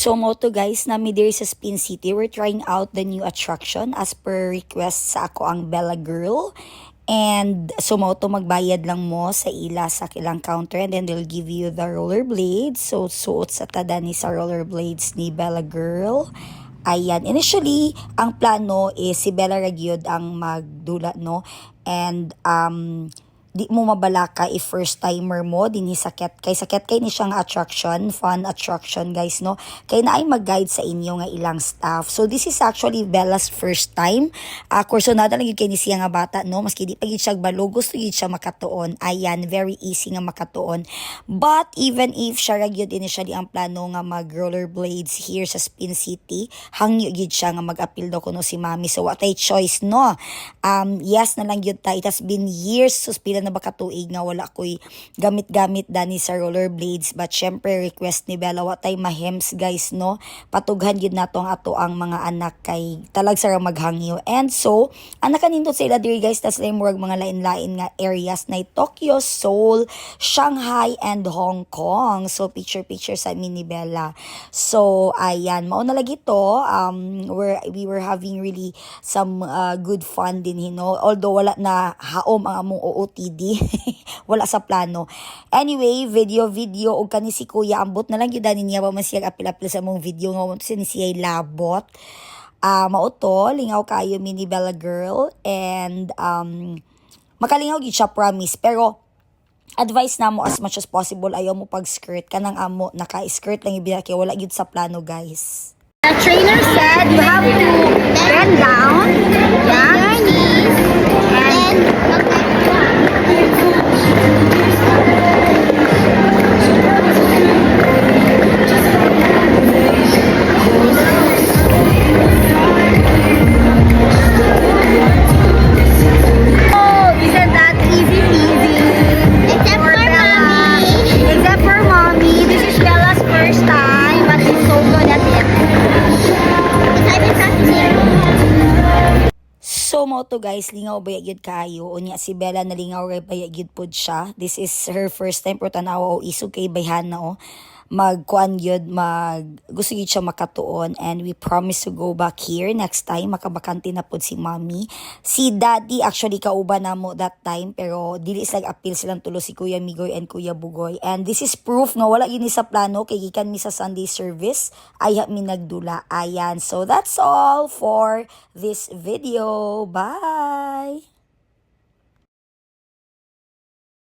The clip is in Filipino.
So mo to guys, nami diri sa Spin City, we're trying out the new attraction as per request sa ako ang Bella Girl. And so mo to magbayad lang mo sa ila sa kilang counter and then they'll give you the rollerblades. So suot sa tada ni sa rollerblades ni Bella Girl. Ayan, initially, ang plano is si Bella Ragyod ang magdula, no? And di mo mabalaka if first timer mo dinhi sakit kay ni siyang attraction, fun attraction guys, no, kay naay mag-guide sa inyo nga ilang staff. So this is actually Bella's first time kursonada lang gyud kay ni siya nga bata, no, maski di pa gyud siya balo, gusto gyud siya makatuon. Ayan, very easy nga makatuon. But even if siya ra gyud initially ang plano nga mag rollerblades here sa Spin City, hangyo gyud siya nga mag-appeal daw kuno si Mami, so what a choice, no. Yes na lang gyud ta, it has been years so pila na baka tuig nga wala ko'y gamit-gamit dani sa rollerblades, but syempre request ni Bella watay mahems guys, no, patughan yun nato ang ato ang mga anak kay talag sara maghangyo. And so anak kanindot sa ila diri guys, tas lay murag mga lain-lain nga areas na Tokyo, Seoul, Shanghai and Hong Kong. So picture sa mini Bella. So ayan, mao na lagi to, we were having really some good fun din, you know, although wala na haom ang among OOTD wala sa plano. Anyway, video og kani si Kuya ambot na lang gyud niya ba man siya apil-apil sa mong video nga mo ni siya labot. Mao to, lingaw kayo mini Bella Girl and makalingaw gyud siya, promise, pero advice na mo as much as possible ayaw mo pag skirt kanang amo naka-skirt lang ibigay kay wala gyud sa plano guys. The trainer said you have to bend down, yeah, your knees, and so mo to guys, lingaw bayag gyud kaayo unya si Bella nalingaw ray bayag gyud pud siya. This is her first time pero tanawa o isog kay bayhan na, oh, magkuan gyud gusto gyud siya makatuon, and we promise to go back here next time makabakante na pud si Mommy. Si Daddy actually kauban namo that time pero dili sila appeal silang tulo, si Kuya Migoy and Kuya Bugoy, and this is proof nga wala yun sa plano kay gikan mi sa Sunday service ay mi nagdula. Ayan, so that's all for this video. Bye.